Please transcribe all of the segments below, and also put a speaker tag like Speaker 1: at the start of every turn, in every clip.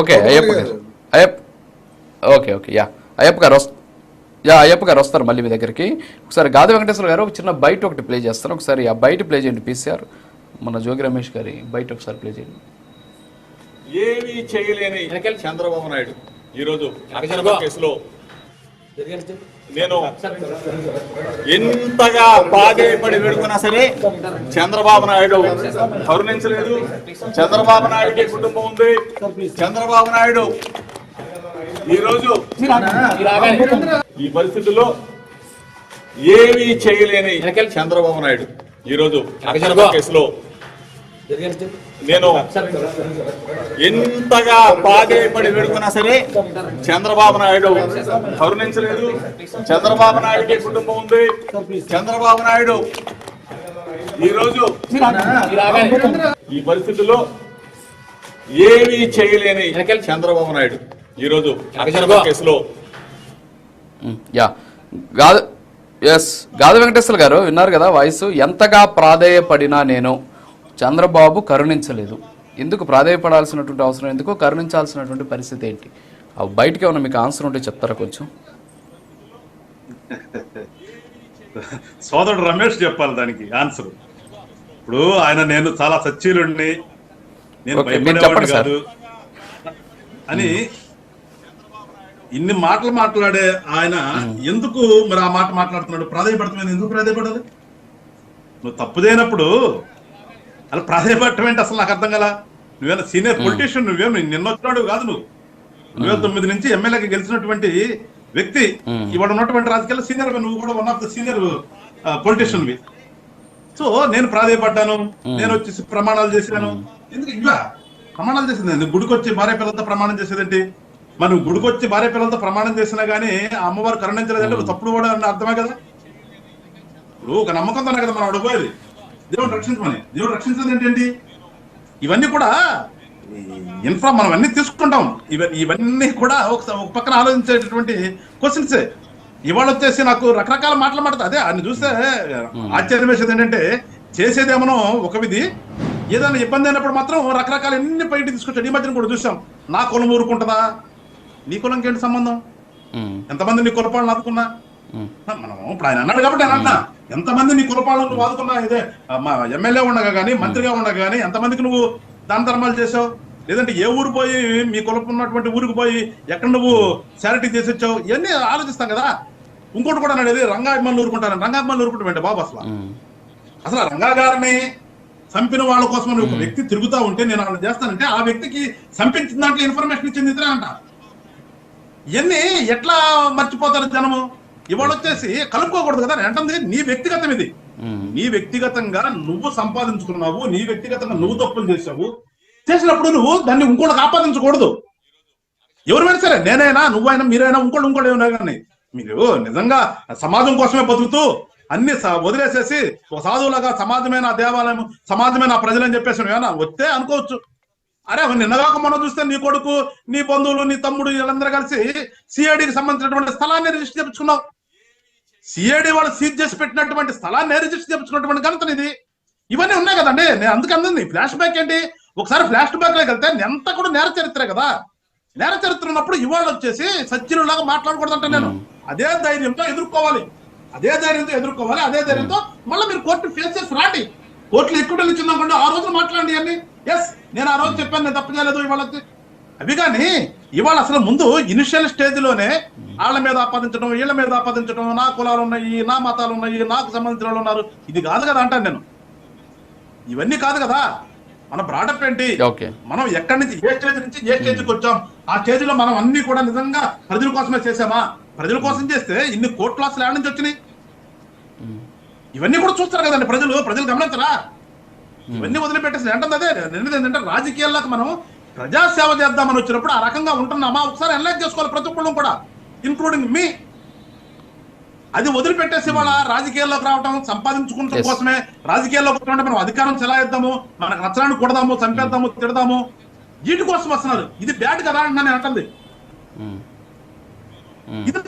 Speaker 1: Okay Ayyappa గారు okay okay Ayyappa గారు అయ్యప్ప గారు వస్తారు మళ్ళీ మీ దగ్గరికి. ఒకసారి గాది వెంకటేశ్వర గారు ఒక చిన్న బయట ఒకటి ప్లే చేస్తారు. ఒకసారి ఆ బయట ప్లే చేయండి పీసీఆర్. మన జోగి రమేష్ గారి బయట ఒకసారి ప్లే చేయండి.
Speaker 2: ఏమీ చేయలేని చంద్రబాబు నాయుడు ఈరోజు కేసులో నేను ఎంతగా ప్రాధేయపడి వేడుకున్నా సరే చంద్రబాబు నాయుడు కరుణించలేదు. చంద్రబాబు నాయుడికి కుటుంబం ఉంది. చంద్రబాబు నాయుడు ఈరోజు ఈ పరిస్థితుల్లో ఏమీ చేయలేని చంద్రబాబు నాయుడు ఈరోజు కేసులో నేను ఎంతగా ప్రాధేయపడి వేడుకున్నా సరే చంద్రబాబు నాయుడు కరుణించలేదు. చంద్రబాబు నాయుడికి కుటుంబం ఉంది. చంద్రబాబు నాయుడు ఈరోజు ఈ పరిస్థితుల్లో ఏమీ చేయలేని చంద్రబాబు నాయుడు ఈరోజు కేసులో
Speaker 1: గాది వెంకటేశ్వర గారు విన్నారు కదా వాయిస్. ఎంతగా ప్రాధేయపడినా నేను చంద్రబాబు కరుణించలేదు. ఎందుకు ప్రాధేయపడాల్సినటువంటి అవసరం, ఎందుకు కరుణించాల్సినటువంటి పరిస్థితి ఏంటి? బయటకి ఏమన్నా మీకు ఆన్సర్ ఉంటే చెప్తారా కొంచెం?
Speaker 3: సోదరుడు రమేష్ చెప్పాలి దానికి ఆన్సర్. ఇప్పుడు ఆయన నేను చాలా సచ్చీలుడిని, నేను భయపడేవాడు కాదు అని ఇన్ని మాటలు మాట్లాడే ఆయన ఎందుకు మరి ఆ మాట మాట్లాడుతున్నాడు? ప్రాధేయపడుతుంది ఎందుకు ప్రాధేయపడాలి? నువ్వు తప్పుదేనప్పుడు అలా ప్రాధాన్యపడటం ఏంటి అసలు నాకు అర్థం కదా. నువ్వేనా సీనియర్ పొలిటీషియన్, నువ్వేం నిన్న వచ్చినాడు కాదు. నువ్వు 2009 నుంచి ఎమ్మెల్యేకి గెలిచినటువంటి వ్యక్తి, ఇవాళ ఉన్నటువంటి రాజకీయాల్లో సీనియర్, నువ్వు కూడా వన్ ఆఫ్ ద సీనియర్ పొలిటీషియన్వి. సో నేను ప్రాధాన్యపడ్డాను, నేను వచ్చేసి ప్రమాణాలు చేశాను. ఎందుకు ఇలా ప్రమాణాలు చేసింది? గుడికి వచ్చి భార్య పిల్లలతో ప్రమాణం చేసేదేంటి? మనం గుడికి వచ్చి భార్య పిల్లలతో ప్రమాణం చేసినా గానీ అమ్మవారు కరుణించలేదంటే తప్పుడు కూడా అర్థమే కదా. ఇప్పుడు ఒక నమ్మకంతోనే కదా మనం అడుగుపోయేది దేవుడు రక్షించమని. దేవుడు రక్షించదు ఏంటండి? ఇవన్నీ కూడా మనం అన్ని తీసుకుంటాం. ఇవన్నీ కూడా ఒక పక్కన ఆలోచించేటటువంటి క్వశ్చన్సే. ఇవాళ వచ్చేసి నాకు రకరకాల మాటలు మాట్లాడుతుంది. అదే ఆయన చూస్తే ఆశ్చర్యం వేసేది ఏంటంటే చేసేదేమో ఒక విధి, ఏదైనా ఇబ్బంది అయినప్పుడు మాత్రం రకరకాల ఎన్ని బయట తీసుకొచ్చాడు. ఈ మధ్యన కూడా చూసాం. నా కులం ఊరుకుంటుందా? నీ కులంకి ఏంటి సంబంధం? ఎంతమంది నీ కులపాలను ఆదుకున్నా? మనం ఇప్పుడు ఆయన అన్నాడు కాబట్టి ఆయన అన్నా, ఎంతమంది నీ కులపాలను ఆదుకున్నా? ఇదే మా ఎమ్మెల్యే ఉండగా కానీ మంత్రిగా ఉండగా కానీ ఎంతమందికి నువ్వు దాన ధర్మాలు చేసావు? లేదంటే ఏ ఊరు పోయి మీ కులపు ఉన్నటువంటి ఊరికి పోయి ఎక్కడ నువ్వు శారిటీ చేసి వచ్చావు? ఇవన్నీ ఆలోచిస్తాం కదా. ఇంకోటి కూడా అనేది రంగాభిమానులు ఊరుకుంటారని. రంగాభిమానులు ఊరుకుంటామంటే బాబు అసలు రంగా గారిని చంపిన వాళ్ళ కోసం ఒక వ్యక్తి తిరుగుతా ఉంటే నేను అలా చేస్తానంటే ఆ వ్యక్తికి చంపించిన దాంట్లో ఇన్ఫర్మేషన్ ఇచ్చింది ఇతరే అంట. ఇవన్నీ ఎట్లా మర్చిపోతారు జనము? ఇవాళ వచ్చేసి కలుపుకోకూడదు కదా. అంటుంది నీ వ్యక్తిగతం, ఇది నీ వ్యక్తిగతంగా నువ్వు సంపాదించుకున్నావు, నీ వ్యక్తిగతంగా నువ్వు తప్పులు చేసినప్పుడు నువ్వు దాన్ని ఇంకోటికి ఆపాదించకూడదు. ఎవరైనా సరే, నేనైనా నువ్వైనా మీరైనా ఇంకోటి ఏమైనా కానీ మీరు నిజంగా సమాజం కోసమే బతుకుతూ అన్ని వదిలేసేసి ఒక సాధువులాగా సమాజమైన దేవాలయం, సమాజమైన ప్రజలు అని చెప్పేసి ఏమైనా వస్తే అనుకోవచ్చు. అరే నిన్నగాక మనం చూస్తే నీ కొడుకు, నీ బంధువులు, నీ తమ్ముడు వీళ్ళందరూ కలిసి సిఐడికి సంబంధించినటువంటి స్థలాన్ని రిజిస్టర్ చేయించుకున్నావు. సిఐడి వాళ్ళు సీజ్ చేసి పెట్టినటువంటి స్థలాన్ని రిజిస్టర్ చేయించుకున్నటువంటి ఘనత ఇది. ఇవన్నీ ఉన్నాయి కదండి. నేను అందుకు అంది ఫ్లాష్ బ్యాక్ ఏంటి? ఒకసారి ఫ్లాష్ బ్యాక్ లోకి వెళ్తే ఎంత కూడా నేర చరిత్రే కదా. నేర చరిత్ర ఉన్నప్పుడు ఇవాళ వచ్చేసి సచ్చినులాగా మాట్లాడకూడదంటే నేను అదే ధైర్యంతో ఎదుర్కోవాలి. అదే ధైర్యంతో మళ్ళీ మీరు కోర్టు ఫేస్ చేసి రాండి. కోర్టులో ఎక్కువ ఇచ్చిందనుకోండి, ఆ రోజు మాట్లాడండి అన్ని. ఎస్ నేను ఆ రోజు చెప్పాను, నేను తప్పు చేయలేదు ఇవాళ అవి. కానీ ఇవాళ అసలు ముందు ఇనిషియల్ స్టేజ్ లోనే వాళ్ళ మీద ఆపాదించడం, వీళ్ళ మీద ఆపాదించడం, నా కులాలు ఉన్నాయి, నా మతాలు ఉన్నాయి, నాకు సంబంధించిన వాళ్ళు ఉన్నారు, ఇది కాదు కదా అంటాను నేను. ఇవన్నీ కాదు కదా. మన బ్రాడప్ ఏంటి? మనం ఎక్కడి నుంచి ఏ స్టేజ్ నుంచి ఏ స్టేజ్కి వచ్చాం, ఆ స్టేజ్ లో మనం అన్ని కూడా నిజంగా ప్రజల కోసమే చేసామా? ప్రజల కోసం చేస్తే ఇన్ని కోట్ల అసలు ఏడ నుంచి వచ్చినాయి? ఇవన్నీ కూడా చూస్తారు కదండి ప్రజలు గమనించరా? ఇవన్నీ వదిలిపెట్టేసి అంటుంది అదే ఏంటంటే రాజకీయాల్లోకి మనం ప్రజాసేవ చేద్దామని వచ్చినప్పుడు ఆ రకంగా ఉంటున్నామా ఒకసారి అనలైజ్ చేసుకోవాలి ప్రతి ఒక్కళ్ళు కూడా, ఇన్క్లూడింగ్ మీ. అది వదిలిపెట్టేసి వాళ్ళ రాజకీయాల్లోకి రావటం సంపాదించుకుంటాం కోసమే. రాజకీయాల్లోకి వస్తుంటే మనం అధికారం చెలాయిద్దాము, మనకు నచ్చడానికి కొడదాము, చంపేద్దాము, తిడదాము, వీటి కోసం వస్తున్నారు. ఇది బ్యాడ్ కదా అని నేను అంటుంది. ఇది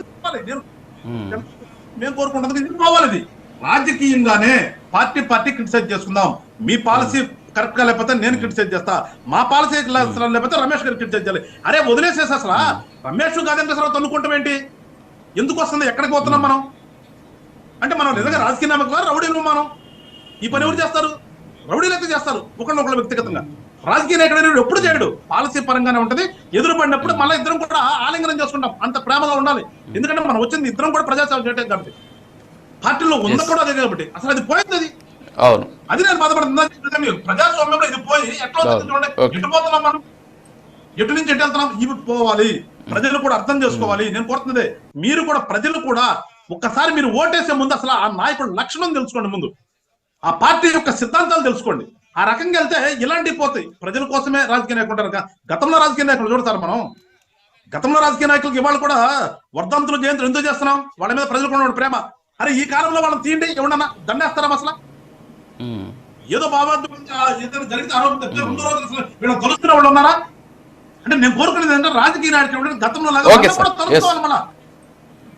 Speaker 3: మేము కోరుకుంటుంది ఇది పోవాలి. ఇది రాజకీయంగానే పార్టీ క్రిటిసైజ్ చేసుకుందాం. మీ పాలసీ కరెక్ట్ గా లేకపోతే నేను క్రిటిసైజ్ చేస్తా, మా పాలసీ లేకపోతే రమేష్ గారు క్రిటిసైజ్ చేయాలి. అరే వదిలేసేసి అసలు రమేష్ గాంధీ తన్నుకుంటాం ఏంటి? ఎందుకు వస్తుంది? ఎక్కడికి పోతున్నాం మనం? అంటే మనం నిజంగా రాజకీయ నాయకులు రౌడీలు మనం ఈ పని ఎవరు చేస్తారు? రౌడీలు అయితే చేస్తారు ఒకళ్ళొకళ్ళు వ్యక్తిగతంగా. రాజకీయ నాయకుడు ఎప్పుడు చేయడు, పాలసీ పరంగానే ఉంటది. ఎదురు పడినప్పుడు మళ్ళీ ఇద్దరం కూడా ఆలింగనం చేసుకుంటాం, అంత ప్రేమగా ఉండాలి. ఎందుకంటే మనం వచ్చింది ఇద్దరం కూడా ప్రజాసేవ చేయటం కాబట్టి, పార్టీలో ఉన్న కూడా అదే కాబట్టి. అసలు అది పోయింది, అది
Speaker 1: అవును,
Speaker 3: అది నేను బాధపడుతుంది. ప్రజాస్వామ్యంలో ఇది పోయి ఎట్లా చూడండి, ఎటు పోతున్నాం మనం, ఎటు నుంచి ఎటు వెళ్తున్నాం? ఇవి పోవాలి, ప్రజలు కూడా అర్థం చేసుకోవాలి. నేను కోరుతున్నదే, మీరు కూడా ప్రజలు కూడా ఒక్కసారి మీరు ఓటేసే ముందు అసలు ఆ నాయకుడు లక్షణం తెలుసుకోండి, ముందు ఆ పార్టీ యొక్క సిద్ధాంతాలు తెలుసుకోండి. ఆ రకంగా వెళ్తే ఇలాంటివి పోతాయి. ప్రజల కోసమే రాజకీయ నాయకులు ఉంటారు. గతంలో రాజకీయ నాయకులు చూడతారు మనం, గతంలో రాజకీయ నాయకులకి ఇవాళ కూడా వర్ధంతులు జయంతులు ఎందుకు చేస్తున్నాం? వాళ్ళ మీద ప్రజలకు ఉన్న ప్రేమ. అరే ఈ కాలంలో వాళ్ళని తీయండి, ఎవడన్నా దండేస్తారా? అసలు ఏదో బాబా ఏదైనా జరిగితే ఆరోపణ ముందు రోజు అసలు వీళ్ళని తొలుస్తున్న వాళ్ళు ఉన్నారా? అంటే నేను కోరుకునేది ఏంటంటే రాజకీయ నాయకులు గతంలో తలుసుకోవాలి.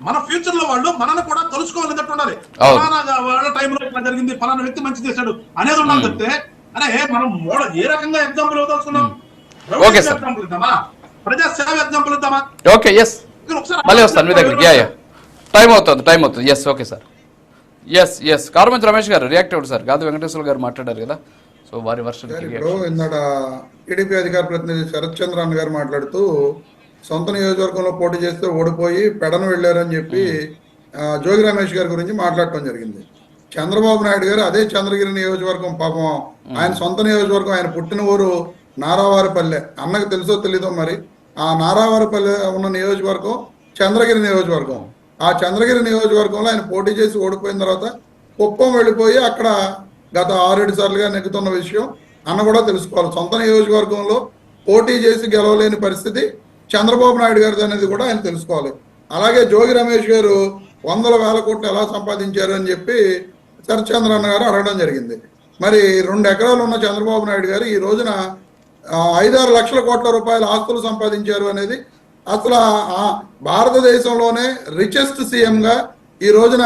Speaker 3: మన ఫ్యూచర్ లో వాళ్ళు మనల్ని కూడా తెలుసుకోవాలన్నట్టు ఉండాలి. ఫలానా వాళ్ళ టైంలో ఇట్లా జరిగింది, ఫలానా వ్యక్తి మంచి చేశాడు అనేది ఉండాలి చెప్తే, అరే మనం ఏ రకంగా ఎగ్జాంపుల్ ఇవ్వదలుచుకున్నాం? ఎగ్జాంపుల్ ఇద్దామా? ప్రజా సేవ ఎగ్జాంపుల్ ఇద్దామా?
Speaker 1: ఓకే, ఎస్, మళ్ళీ వస్తాను మీ దగ్గరికి. టైం అవుతుంది. Yes, okay sir. Yes Karumanchi Ramesh garu react అవ్వడు sir. గాది వెంకటేశ్వర గారు మాట్లాడారు కదా, సో వారి వర్షన్.
Speaker 4: ఇందాక టీడీపీ అధికార ప్రతినిధి శరత్ చంద్ర అన్న గారు మాట్లాడుతూ సొంత నియోజకవర్గంలో పోటీ చేస్తే ఓడిపోయి పెడను వెళ్ళారని చెప్పి జోగి రమేష్ గారి గురించి మాట్లాడటం జరిగింది. చంద్రబాబు నాయుడు గారు అదే చంద్రగిరి నియోజకవర్గం, పాపం ఆయన సొంత నియోజకవర్గం, ఆయన పుట్టిన ఊరు నారావారిపల్లె. అన్నకు తెలుసో తెలీదో మరి, ఆ నారావారిపల్లె ఉన్న నియోజకవర్గం చంద్రగిరి నియోజకవర్గం. ఆ చంద్రగిరి నియోజకవర్గంలో ఆయన పోటీ చేసి ఓడిపోయిన తర్వాత కుప్పం వెళ్ళిపోయి అక్కడ గత 6-7 సార్లుగా నెగ్గుతున్న విషయం అన్న కూడా తెలుసుకోవాలి. సొంత నియోజకవర్గంలో పోటీ చేసి గెలవలేని పరిస్థితి చంద్రబాబు నాయుడు గారిది అనేది కూడా ఆయన తెలుసుకోవాలి. అలాగే జోగి రమేష్ గారు 100,000 కోట్లు ఎలా సంపాదించారు అని చెప్పి శరత్చంద్ర అన్న గారు అడగడం జరిగింది. మరి 2 ఎకరాలు ఉన్న చంద్రబాబు నాయుడు గారు ఈ రోజున 5-6 లక్షల కోట్ల రూపాయల ఆస్తులు సంపాదించారు అనేది అసలు భారతదేశంలోనే రిచెస్ట్ సీఎంగా ఈ రోజున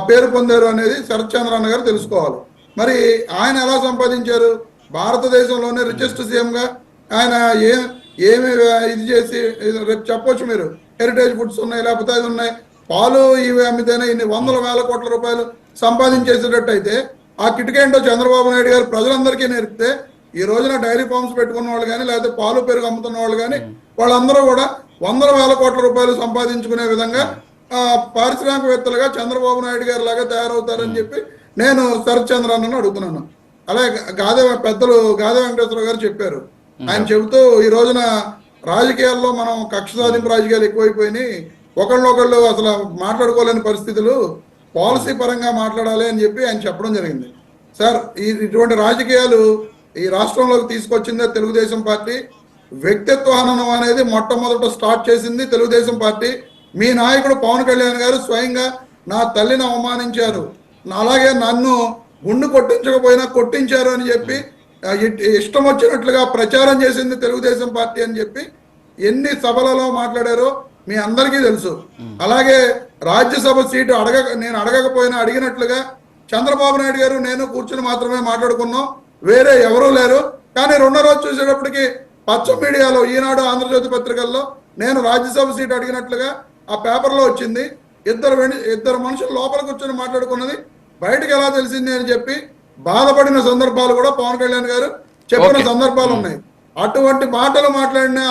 Speaker 4: పేరు పొందారు అనేది శరత్చంద్ర అన్న గారు తెలుసుకోవాలి. మరి ఆయన ఎలా సంపాదించారు? భారతదేశంలోనే రిచెస్ట్ సీఎంగా ఆయన ఏమి ఇది చేసి రేపు చెప్పొచ్చు మీరు, హెరిటేజ్ ఫుడ్స్ ఉన్నాయి, లేకపోతే అది ఉన్నాయి, పాలు ఇవి అమ్మితేనే ఇన్ని 100,000 కోట్ల రూపాయలు సంపాదించేసేటట్టయితే ఆ కిటికేంటో చంద్రబాబు నాయుడు గారు ప్రజలందరికీ నేర్పితే ఈ రోజున డైరీ ఫార్మ్స్ పెట్టుకున్న వాళ్ళు కానీ, లేకపోతే పాలు పెరుగు అమ్ముతున్న వాళ్ళు కానీ, వాళ్ళందరూ కూడా 100,000 కోట్ల రూపాయలు సంపాదించుకునే విధంగా పారిశ్రామికవేత్తలుగా చంద్రబాబు నాయుడు గారి లాగా తయారవుతారని చెప్పి నేను శరత్చంద్రను అడుగుతున్నాను. అలాగే పెద్దలు గాదే వెంకటేశ్వర గారు చెప్పారు. ఆయన చెబుతూ ఈ రోజున రాజకీయాల్లో మనం కక్ష సాధింపు రాజకీయాలు ఎక్కువైపోయినాయి, ఒకళ్ళొకళ్ళు అసలు మాట్లాడుకోలేని పరిస్థితులు, పాలసీ పరంగా మాట్లాడాలి అని చెప్పి ఆయన చెప్పడం జరిగింది. సార్, ఇటువంటి రాజకీయాలు ఈ రాష్ట్రంలోకి తీసుకొచ్చిందే తెలుగుదేశం పార్టీ. వ్యక్తిత్వ హననం అనేది మొట్టమొదట స్టార్ట్ చేసింది తెలుగుదేశం పార్టీ. మీ నాయకుడు పవన్ కళ్యాణ్ గారు స్వయంగా నా తల్లిని అవమానించారు, అలాగే నన్ను గుండు కొట్టించకపోయినా కొట్టించారు అని చెప్పి ఇష్టం వచ్చినట్లుగా ప్రచారం చేసింది తెలుగుదేశం పార్టీ అని చెప్పి ఎన్ని సభలలో మాట్లాడారో మీ అందరికీ తెలుసు. అలాగే రాజ్యసభ సీటు నేను అడగకపోయినా అడిగినట్లుగా చంద్రబాబు నాయుడు గారు నేను కూర్చుని మాత్రమే మాట్లాడుకున్నాం, వేరే ఎవరూ లేరు. కానీ రెండో రోజు చూసేటప్పటికి పచ్చ మీడియాలో, ఈనాడు, ఆంధ్రజ్యోతి పత్రికల్లో నేను రాజ్యసభ సీటు అడిగినట్లుగా ఆ పేపర్లో వచ్చింది. ఇద్దరు మనుషులు లోపల కూర్చొని మాట్లాడుకున్నది బయటకు ఎలా తెలిసింది అని చెప్పి బాధపడిన సందర్భాలు కూడా పవన్ కళ్యాణ్ గారు చెప్పిన సందర్భాలు ఉన్నాయి. అటువంటి మాటలు మాట్లాడిన